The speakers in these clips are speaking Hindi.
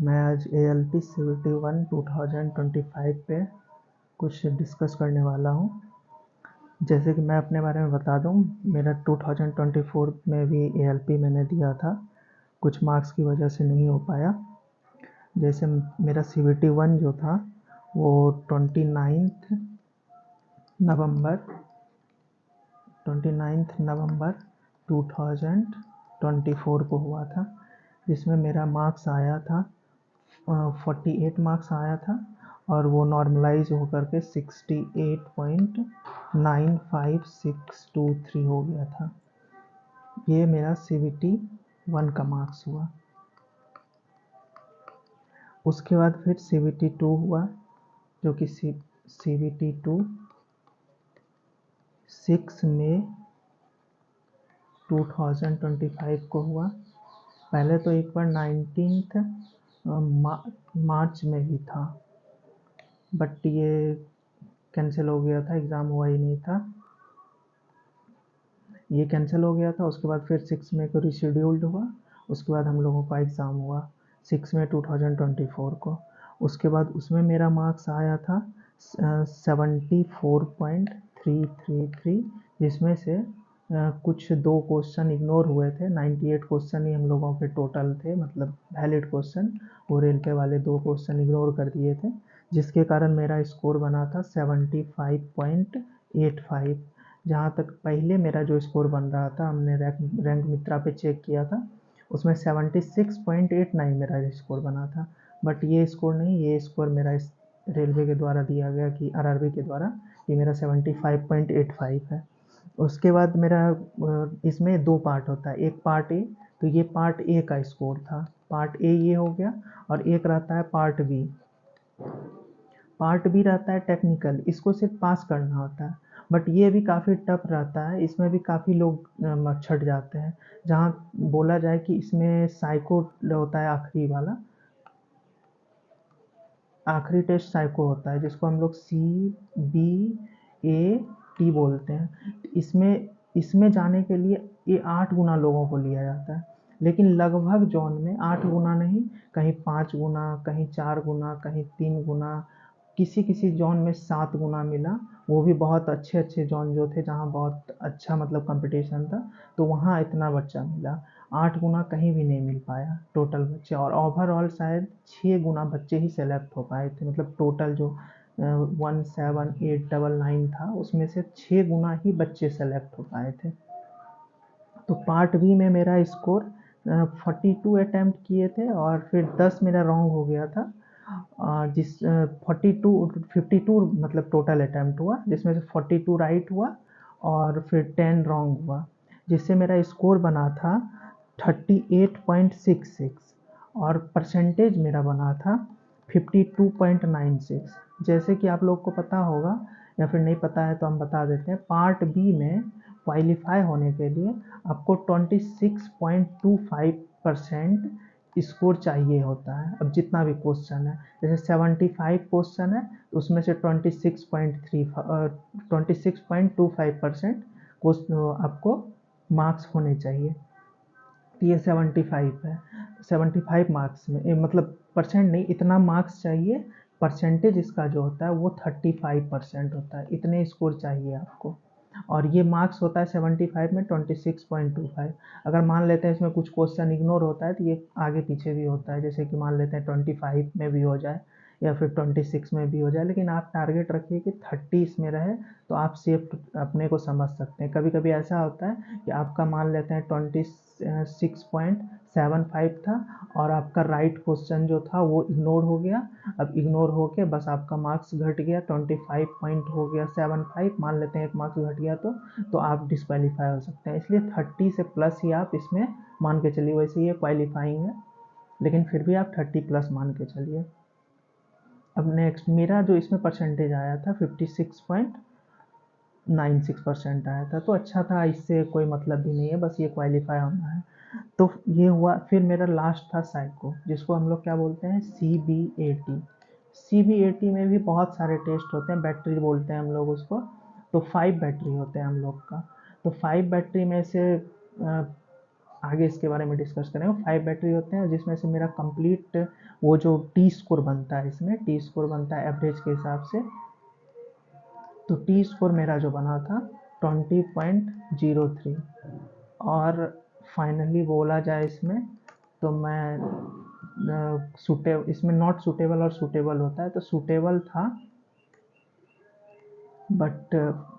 मैं आज ALP CVT 1 2025 पे कुछ डिस्कस करने वाला हूँ। जैसे कि मैं अपने बारे में बता दूँ, मेरा 2024 में भी ALP मैंने दिया था, कुछ मार्क्स की वजह से नहीं हो पाया। जैसे मेरा CVT 1 जो था वो 29 नवंबर 2024 को हुआ था, जिसमें मेरा मार्क्स आया था 48 मार्क्स आया था और वो नॉर्मलाइज होकर के 68.95623 हो गया था। ये मेरा CVT 1 का मार्क्स हुआ। उसके बाद फिर CVT 2 हुआ, जो कि CVT 2 6 मई 2025 को हुआ। पहले तो एक बार 19 मार्च में भी था, बट ये कैंसिल हो गया था, एग्ज़ाम हुआ ही नहीं था, ये कैंसिल हो गया था। उसके बाद फिर 6 मई को रिशेड्यूल्ड हुआ। उसके बाद हम लोगों का एग्ज़ाम हुआ 6 मई 2024 को। उसके बाद उसमें मेरा मार्क्स आया था 74.333, जिसमें से कुछ 2 क्वेश्चन इग्नोर हुए थे। 98 क्वेश्चन ही हम लोगों के टोटल थे, मतलब वैलिड क्वेश्चन। वो रेलवे वाले 2 क्वेश्चन इग्नोर कर दिए थे, जिसके कारण मेरा स्कोर बना था 75.85। जहाँ तक पहले मेरा जो स्कोर बन रहा था, हमने रैंक मित्रा पे चेक किया था, उसमें 76.89 मेरा स्कोर बना था। बट ये स्कोर नहीं, ये स्कोर मेरा इस रेलवे के द्वारा दिया गया कि RRB के द्वारा, ये मेरा 75.85 है। उसके बाद मेरा इसमें 2 पार्ट होता है, एक पार्ट ए, तो ये पार्ट ए का स्कोर था। पार्ट ए ये हो गया, और एक रहता है पार्ट बी। पार्ट बी रहता है टेक्निकल, इसको सिर्फ पास करना होता है, बट ये भी काफ़ी टफ रहता है। इसमें भी काफ़ी लोग छट जाते हैं। जहाँ बोला जाए कि इसमें साइको होता है, आखिरी टेस्ट साइको होता है, जिसको हम लोग CBAT बोलते हैं। इसमें जाने के लिए ये 8 गुना लोगों को लिया जाता है, लेकिन लगभग जोन में 8 गुना नहीं, कहीं 5 गुना, कहीं 4 गुना, कहीं 3 गुना, किसी जोन में 7 गुना मिला। वो भी बहुत अच्छे जोन जो थे, जहाँ बहुत अच्छा मतलब कंपटीशन था, तो वहाँ इतना बच्चा मिला। 8 गुना कहीं भी नहीं मिल पाया टोटल बच्चे, और ओवरऑल शायद 6 गुना बच्चे ही सेलेक्ट हो पाए थे। मतलब टोटल जो 17899 था, उसमें से 6 गुना ही बच्चे सेलेक्ट हो पाए थे। तो पार्ट बी में मेरा स्कोर 42 अटैम्प्ट किए थे, और फिर 10 मेरा रॉन्ग हो गया था। 52 मतलब टोटल अटैम्प्ट हुआ, जिसमें से 42 राइट हुआ और फिर 10 रॉन्ग हुआ, जिससे मेरा स्कोर बना था 38.66, और परसेंटेज मेरा बना था 52.96। जैसे कि आप लोग को पता होगा, या फिर नहीं पता है तो हम बता देते हैं। पार्ट बी में क्वालिफाई होने के लिए आपको 26.25% स्कोर चाहिए होता है। अब जितना भी क्वेश्चन है, जैसे 75 क्वेश्चन है, तो उसमें से 26.25% आपको मार्क्स होने चाहिए। तो ये 75 है। 75 मार्क्स में मतलब परसेंट नहीं, इतना मार्क्स चाहिए। परसेंटेज इसका जो होता है वो 35% होता है। इतने स्कोर चाहिए आपको, और ये मार्क्स होता है 75 में 26.25। अगर मान लेते हैं इसमें कुछ क्वेश्चन इग्नोर होता है, तो ये आगे पीछे भी होता है। जैसे कि मान लेते हैं 25 में भी हो जाए, या फिर 26 में भी हो जाए, लेकिन आप टारगेट रखिए कि 30 इसमें रहे, तो आप सेफ अपने को समझ सकते हैं। कभी कभी ऐसा होता है कि आपका मान लेते हैं 26.75 था, और आपका राइट क्वेश्चन जो था वो इग्नोर हो गया। अब इग्नोर हो के बस आपका मार्क्स घट गया, 25 पॉइंट हो गया 75, मान लेते हैं एक मार्क्स घट गया, तो आप डिस्क्वालीफाई हो सकते हैं। इसलिए 30 से प्लस ही आप इसमें मान के चलिए। वैसे ये क्वालिफाइंग है, लेकिन फिर भी आप 30 प्लस मान के चलिए। अब नेक्स्ट मेरा जो इसमें परसेंटेज आया था 56.96% आया था, तो अच्छा था, इससे कोई मतलब भी नहीं है, बस ये क्वालिफाई होना है। तो ये हुआ। फिर मेरा लास्ट था साइको, जिसको हम लोग क्या बोलते हैं, CBAT। CBAT में भी बहुत सारे टेस्ट होते हैं, बैटरी बोलते हैं हम लोग उसको। तो 5 बैटरी होते हैं हम लोग का। तो 5 बैटरी में से आगे इसके बारे में डिस्कस करेंगे। 5 बैटरी होते हैं जिसमें से मेरा कंप्लीट वो जो टी स्कोर बनता है, इसमें टी स्कोर बनता है एवरेज के हिसाब से। तो टी स्कोर मेरा जो बना था 20.03, और फाइनली बोला जाए इसमें तो मैं इसमें नॉट सूटेबल और सूटेबल होता है, तो सूटेबल था बट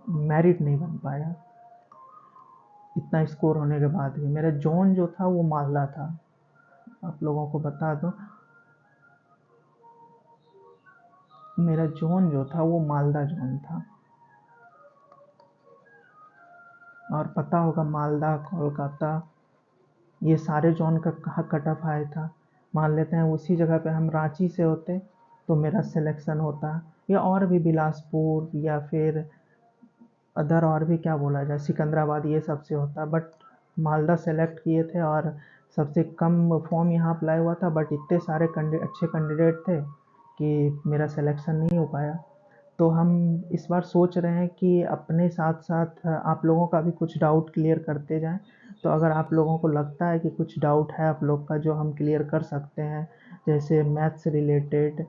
मेरिट नहीं बन पाया इतना स्कोर होने के बाद भी। मेरा जोन जो था वो मालदा था, आप लोगों को बता दूं, मेरा जोन जो था वो मालदा जोन था। और पता होगा मालदा, कोलकाता, ये सारे जोन का कहाँ कट ऑफ आया था। मान लेते हैं उसी जगह पे हम रांची से होते तो मेरा सिलेक्शन होता, या और भी बिलासपुर या फिर अदर और भी क्या बोला जाए, सिकंदराबाद, ये सब से होता, बट मालदा सेलेक्ट किए थे और सबसे कम फॉर्म यहाँ अप्लाई हुआ था। बट इतने सारे अच्छे कैंडिडेट थे कि मेरा सिलेक्शन नहीं हो पाया। तो हम इस बार सोच रहे हैं कि अपने साथ साथ आप लोगों का भी कुछ डाउट क्लियर करते जाएं। तो अगर आप लोगों को लगता है कि कुछ डाउट है आप लोग का जो हम क्लियर कर सकते हैं, जैसे मैथ्स से रिलेटेड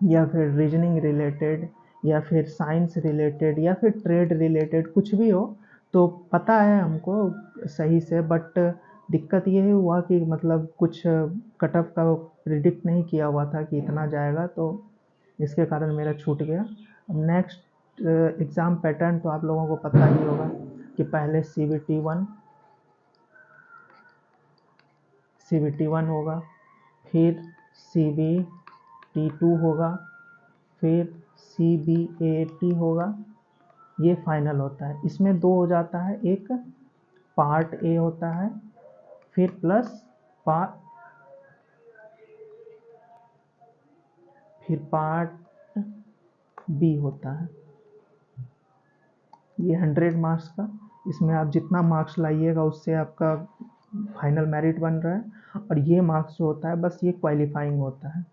या फिर रीजनिंग रिलेटेड या फिर साइंस रिलेटेड या फिर ट्रेड रिलेटेड, कुछ भी हो, तो पता है हमको सही से, बट दिक्कत ये हुआ कि मतलब कुछ कट ऑफ का प्रिडिक्ट नहीं किया हुआ था कि इतना जाएगा, तो इसके कारण मेरा छूट गया। अब नेक्स्ट एग्ज़ाम पैटर्न तो आप लोगों को पता ही होगा कि पहले CBT1 होगा, फिर CBT2 होगा, फिर CBAT होगा, ये फाइनल होता है। इसमें दो हो जाता है, एक पार्ट ए होता है, फिर प्लस पार्ट बी होता है। ये 100 मार्क्स का, इसमें आप जितना मार्क्स लाइएगा उससे आपका फाइनल मेरिट बन रहा है, और ये मार्क्स जो होता है बस ये क्वालिफाइंग होता है।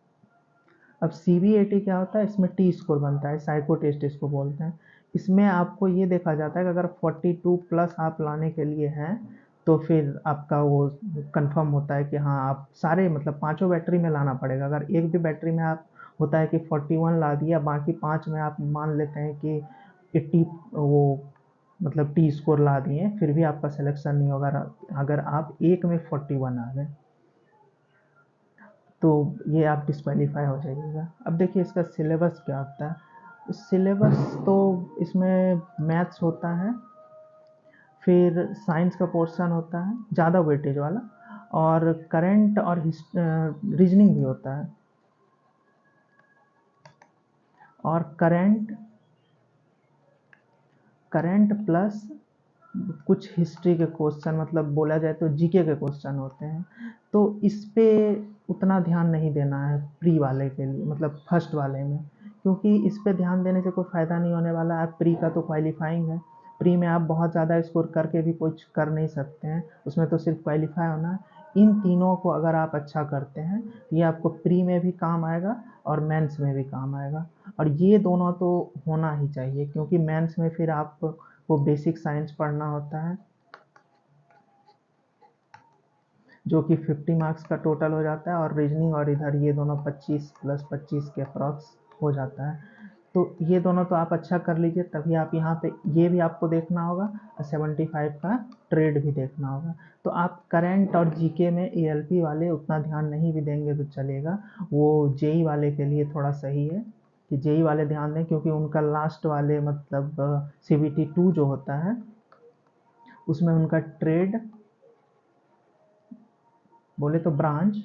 अब CBAT क्या होता है, इसमें टी स्कोर बनता है, साइको टेस्ट इसको बोलते हैं। इसमें आपको ये देखा जाता है कि अगर 42 प्लस आप लाने के लिए हैं तो फिर आपका वो कंफर्म होता है कि हाँ आप सारे मतलब पांचों बैटरी में लाना पड़ेगा। अगर एक भी बैटरी में आप होता है कि 41 ला दिया, बाकी 5 में आप मान लेते हैं कि 80 वो मतलब टी स्कोर ला दिए, फिर भी आपका सिलेक्शन नहीं होगा अगर आप एक में 41 आ गए, तो ये आप डिस्क्वालीफाई हो जाइएगा। अब देखिए इसका सिलेबस क्या होता है। सिलेबस तो इसमें मैथ्स होता है, फिर साइंस का पोर्शन होता है ज़्यादा वेटेज वाला, और करंट और रीजनिंग भी होता है, और करंट प्लस कुछ हिस्ट्री के क्वेश्चन, मतलब बोला जाए तो जीके के क्वेश्चन होते हैं। तो इस पे उतना ध्यान नहीं देना है प्री वाले के लिए, मतलब फर्स्ट वाले में, क्योंकि इस पे ध्यान देने से कोई फ़ायदा नहीं होने वाला है। प्री का तो क्वालिफाइंग है, प्री में आप बहुत ज़्यादा स्कोर करके भी कुछ कर नहीं सकते हैं, उसमें तो सिर्फ क्वालिफाई होना है। इन तीनों को अगर आप अच्छा करते हैं, ये आपको प्री में भी काम आएगा और मेंस में भी काम आएगा, और ये दोनों तो होना ही चाहिए, क्योंकि मेंस में फिर आप वो बेसिक साइंस पढ़ना होता है जो कि 50 मार्क्स का टोटल हो जाता है, और रीजनिंग और इधर ये दोनों 25 प्लस 25 के अप्रॉक्स हो जाता है। तो ये दोनों तो आप अच्छा कर लीजिए, तभी आप यहाँ पे ये भी आपको देखना होगा और 75 का ट्रेड भी देखना होगा। तो आप करंट और जीके में ALP वाले उतना ध्यान नहीं भी देंगे तो चलेगा, वो जेई वाले के लिए थोड़ा सही है कि जेई वाले ध्यान दें, क्योंकि उनका लास्ट वाले मतलब CBT2 जो होता है उसमें उनका ट्रेड बोले तो ब्रांच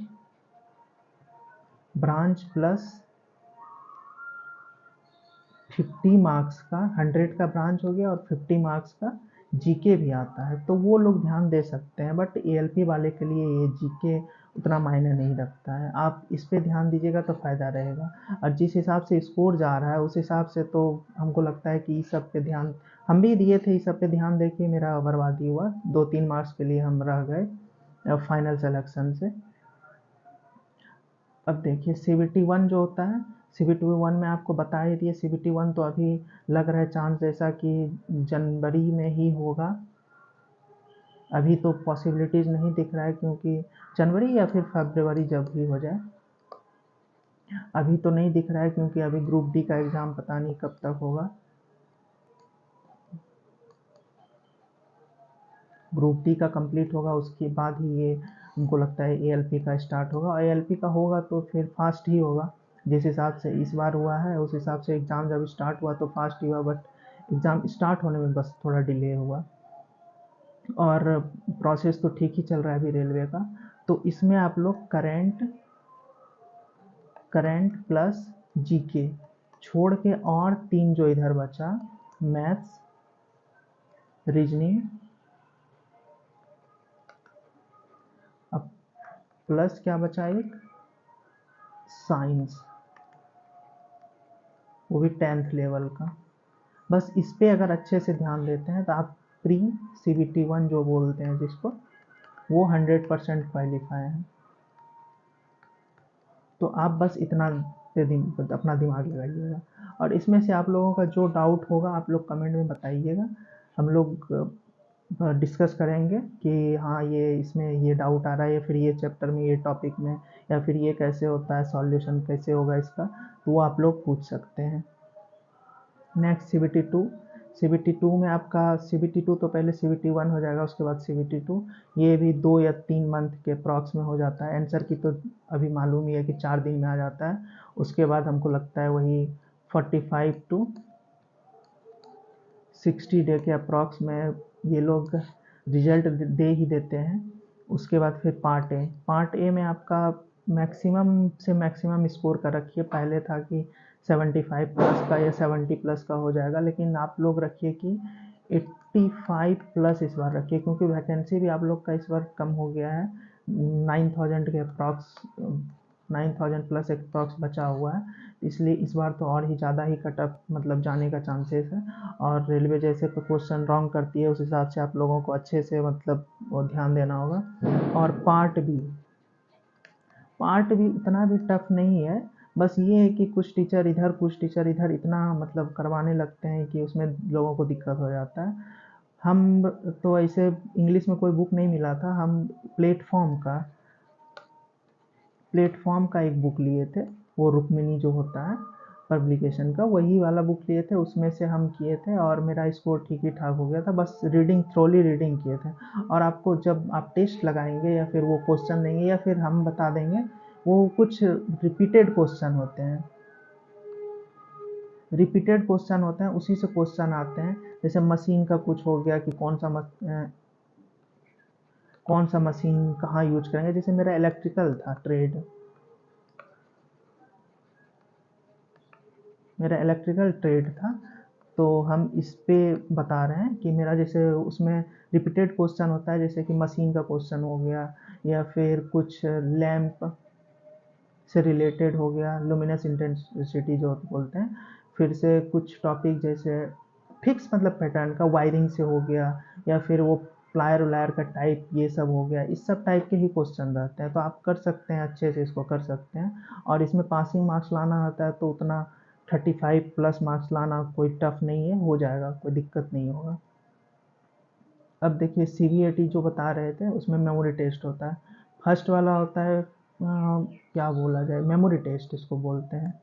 प्लस 50 मार्क्स का, 100 का ब्रांच हो गया और 50 मार्क्स का जीके भी आता है, तो वो लोग ध्यान दे सकते हैं। बट ALP वाले के लिए ये जीके उतना मायने नहीं रखता है, आप इस पे ध्यान दीजिएगा तो फ़ायदा रहेगा। और जिस हिसाब से स्कोर जा रहा है उस हिसाब से तो हमको लगता है कि इस सब पे ध्यान हम भी दिए थे, इस सब पे ध्यान देके मेरा बर्बादी हुआ, 2-3 मार्क्स के लिए हम रह गए फाइनल सिलेक्शन से। अब देखिए CBT1 जो होता है, CBT1 में आपको बता ही दिए, CBT1 तो अभी लग रहा है चांस जैसा कि जनवरी में ही होगा, अभी तो पॉसिबिलिटीज़ नहीं दिख रहा है, क्योंकि जनवरी या फिर फरवरी जब भी हो जाए, अभी तो नहीं दिख रहा है, क्योंकि अभी ग्रुप डी का एग्ज़ाम पता नहीं कब तक होगा। ग्रुप डी का कंप्लीट होगा, उसके बाद ही ये हमको लगता है एएलपी का स्टार्ट होगा, और एएलपी का होगा तो फिर फास्ट ही होगा। जिस हिसाब से इस बार हुआ है उस हिसाब से एग्ज़ाम जब स्टार्ट हुआ तो फास्ट ही हुआ, बट एग्ज़ाम स्टार्ट होने में बस थोड़ा डिले हुआ। और प्रोसेस तो ठीक ही चल रहा है अभी रेलवे का। तो इसमें आप लोग करंट प्लस जीके छोड़ के और 3 जो इधर बचा, मैथ्स, रीजनिंग, अब प्लस क्या बचा, एक साइंस, वो भी 10th लेवल का। बस इस पे अगर अच्छे से ध्यान देते हैं तो आप प्री CBT1 जो बोलते हैं जिसको, वो 100% क्वालिफाई हैं। तो आप बस इतना पे अपना दिमाग लगाइएगा, और इसमें से आप लोगों का जो डाउट होगा आप लोग कमेंट में बताइएगा। हम लोग डिस्कस करेंगे कि हाँ ये इसमें ये डाउट आ रहा है, या फिर ये चैप्टर में ये टॉपिक में, या फिर ये कैसे होता है, सॉल्यूशन कैसे होगा इसका, तो वो आप लोग पूछ सकते हैं। नेक्स्ट CBT2 में आपका CBT2 तो पहले CBT1 हो जाएगा, उसके बाद CBT2। ये भी 2 या 3 मंथ के अप्रॉक्स में हो जाता है। आंसर की तो अभी मालूम ही है कि 4 दिन में आ जाता है। उसके बाद हमको लगता है वही 45 टू 60 डे के अप्रॉक्स में ये लोग रिजल्ट दे ही देते हैं। उसके बाद फिर पार्ट ए में आपका मैक्सिमम से मैक्सिमम स्कोर कर रखिए। पहले था कि 75 प्लस का या 70 प्लस का हो जाएगा, लेकिन आप लोग रखिए कि 85 प्लस इस बार रखिए, क्योंकि वैकेंसी भी आप लोग का इस बार कम हो गया है। 9000 के अप्रॉक्स, 9000 प्लस अप्रॉक्स बचा हुआ है, इसलिए इस बार तो और ही ज़्यादा ही कट ऑफ मतलब जाने का चांसेस है। और रेलवे जैसे क्वेश्चन रॉन्ग करती है उस हिसाब से आप लोगों को अच्छे से मतलब वो ध्यान देना होगा। और पार्ट बी उतना भी टफ नहीं है, बस ये है कि कुछ टीचर इधर कुछ टीचर इधर इतना मतलब करवाने लगते हैं कि उसमें लोगों को दिक्कत हो जाता है। हम तो ऐसे इंग्लिश में कोई बुक नहीं मिला था, हम प्लेटफॉर्म का एक बुक लिए थे, वो रुक्मिणी जो होता है पब्लिकेशन का, वही वाला बुक लिए थे, उसमें से हम किए थे, और मेरा स्कोर ठीक ही ठाक हो गया था। बस थ्रोली रीडिंग किए थे। और आपको जब आप टेस्ट लगाएंगे या फिर वो क्वेश्चन देंगे या फिर हम बता देंगे, वो कुछ रिपीटेड क्वेश्चन होते हैं, उसी से क्वेश्चन आते हैं। जैसे मशीन का कुछ हो गया कि कौन सा मशीन कहाँ यूज करेंगे। जैसे मेरा इलेक्ट्रिकल ट्रेड था, तो हम इस पे बता रहे हैं कि मेरा जैसे उसमें रिपीटेड क्वेश्चन होता है, जैसे कि मशीन का क्वेश्चन हो गया, या फिर कुछ लैंप से रिलेटेड हो गया, लुमिनस इंटेंसिटी जो बोलते हैं। फिर से कुछ टॉपिक जैसे फिक्स मतलब पैटर्न का वायरिंग से हो गया, या फिर वो प्लायर उलायर का टाइप, ये सब हो गया। इस सब टाइप के ही क्वेश्चन रहते हैं, तो आप कर सकते हैं, अच्छे से इसको कर सकते हैं। और इसमें पासिंग मार्क्स लाना होता है, तो उतना 35 प्लस मार्क्स लाना कोई टफ नहीं है, हो जाएगा, कोई दिक्कत नहीं होगा। अब देखिए CBAT जो बता रहे थे उसमें मेमोरी टेस्ट होता है। फर्स्ट वाला होता है क्या बोला जाए, मेमोरी टेस्ट इसको बोलते हैं।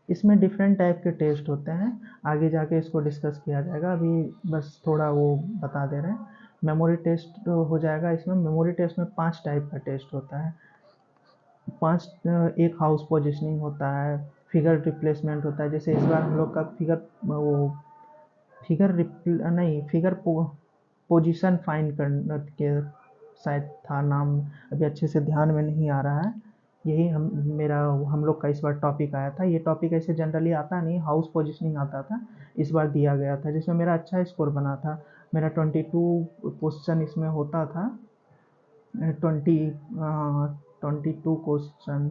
इसमें डिफरेंट टाइप के टेस्ट होते हैं, आगे जाके इसको डिस्कस किया जाएगा, अभी बस थोड़ा वो बता दे रहे हैं। मेमोरी टेस्ट हो जाएगा। इसमें मेमोरी टेस्ट में 5 टाइप का टेस्ट होता है। एक हाउस पोजिशनिंग होता है, फिगर रिप्लेसमेंट होता है। जैसे इस बार हम लोग का फिगर पोजीशन फाइंड करने के शायद था नाम, अभी अच्छे से ध्यान में नहीं आ रहा है। यही हम लोग का इस बार टॉपिक आया था। ये टॉपिक ऐसे जनरली आता नहीं, हाउस पोजीशनिंग आता था, इस बार दिया गया था, जिसमें मेरा अच्छा स्कोर बना था। मेरा 22 क्वेश्चन इसमें होता था, 22 क्वेश्चन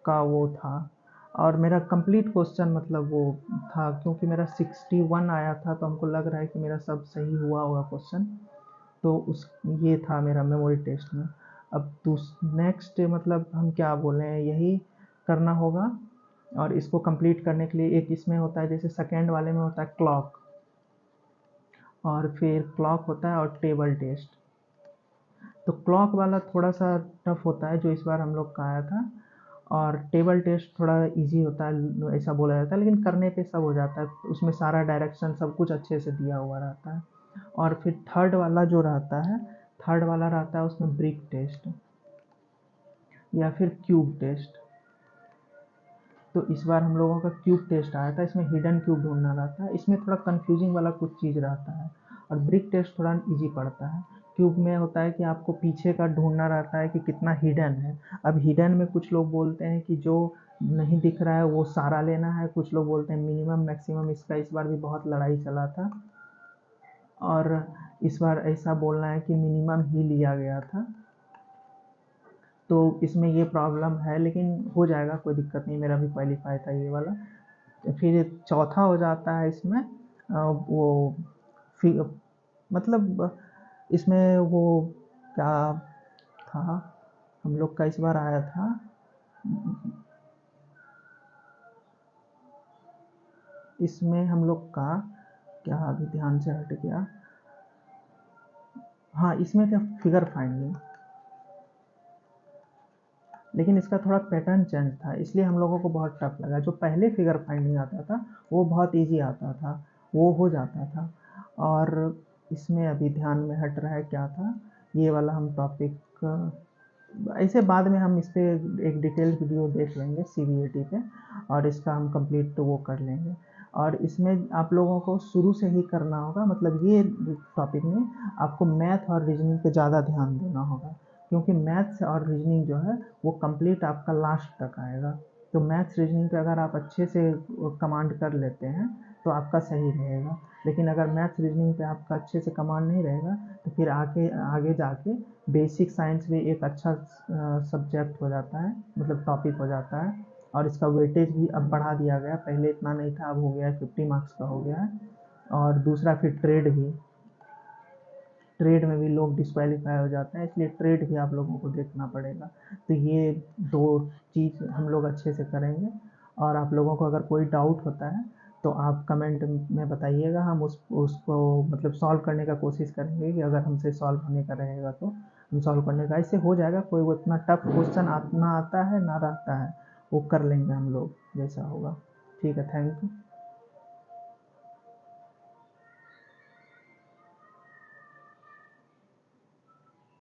का वो था। और मेरा कंप्लीट क्वेश्चन मतलब वो था, क्योंकि मेरा 61 आया था, तो हमको लग रहा है कि मेरा सब सही हुआ होगा क्वेश्चन। तो उस ये था मेरा मेमोरी टेस्ट में। अब नेक्स्ट मतलब हम क्या बोले, यही करना होगा। और इसको कंप्लीट करने के लिए एक इसमें होता है, जैसे सेकेंड वाले में होता है क्लॉक, और फिर क्लॉक होता है और टेबल टेस्ट। तो क्लॉक वाला थोड़ा सा टफ होता है जो इस बार हम लोग का आया था, और टेबल टेस्ट थोड़ा इजी होता है ऐसा बोला जाता है, लेकिन करने पे सब हो जाता है, उसमें सारा डायरेक्शन सब कुछ अच्छे से दिया हुआ रहता है। और फिर थर्ड वाला जो रहता है, थर्ड वाला रहता है उसमें ब्रिक टेस्ट या फिर क्यूब टेस्ट। तो इस बार हम लोगों का क्यूब टेस्ट आया था, इसमें हिडन क्यूब ढूंढना रहता है, इसमें थोड़ा कंफ्यूजिंग वाला कुछ चीज़ रहता है। और ब्रिक टेस्ट थोड़ा इजी पड़ता है। क्यूब में होता है कि आपको पीछे का ढूंढना रहता है कि कितना हिडन है। अब हिडन में कुछ लोग बोलते हैं कि जो नहीं दिख रहा है वो सारा लेना है, कुछ लोग बोलते हैं मिनिमम मैक्सिमम। इसका इस बार भी बहुत लड़ाई चला था, और इस बार ऐसा बोलना है कि मिनिमम ही लिया गया था। तो इसमें ये प्रॉब्लम है, लेकिन हो जाएगा, कोई दिक्कत नहीं, मेरा भी क्वालिफाई था ये वाला। फिर चौथा हो जाता है इसमें वो मतलब इसमें वो क्या था, हम लोग का इस बार आया था, इसमें हम लोग का क्या, अभी ध्यान से हट गया, हाँ इसमें था फिगर फाइंडिंग, लेकिन इसका थोड़ा पैटर्न चेंज था, इसलिए हम लोगों को बहुत टफ लगा। जो पहले फिगर फाइंडिंग आता था वो बहुत इजी आता था, वो हो जाता था। और इसमें अभी ध्यान में हट रहा है क्या था, ये वाला हम टॉपिक ऐसे बाद में हम इस पर एक डिटेल वीडियो देख लेंगे CBAT पे, और इसका हम कंप्लीट तो वो कर लेंगे। और इसमें आप लोगों को शुरू से ही करना होगा, मतलब ये टॉपिक में आपको मैथ और रीजनिंग पे ज़्यादा ध्यान देना होगा, क्योंकि मैथ्स और रीजनिंग जो है वो कंप्लीट आपका लास्ट तक आएगा। तो मैथ्स रीजनिंग पे अगर आप अच्छे से कमांड कर लेते हैं तो आपका सही रहेगा, लेकिन अगर मैथ्स रीजनिंग पे आपका अच्छे से कमांड नहीं रहेगा तो फिर आगे आगे जाके बेसिक साइंस भी एक अच्छा सब्जेक्ट हो जाता है, मतलब टॉपिक हो जाता है। और इसका वेटेज भी अब बढ़ा दिया गया, पहले इतना नहीं था, अब हो गया है 50 मार्क्स का हो गया है। और दूसरा फिर ट्रेड में भी लोग डिस्क्वालीफाई हो जाते हैं, इसलिए ट्रेड भी आप लोगों को देखना पड़ेगा। तो ये दो चीज़ हम लोग अच्छे से करेंगे। और आप लोगों को अगर कोई डाउट होता है तो आप कमेंट में बताइएगा, हम उसको मतलब सॉल्व करने का कोशिश करेंगे, कि अगर हमसे सॉल्व होने का रहेगा तो हम सॉल्व करने का, ऐसे हो जाएगा। कोई वो इतना टफ क्वेश्चन ना आता है ना रहता है, वो कर लेंगे हम लोग जैसा होगा। ठीक है, थैंक यू।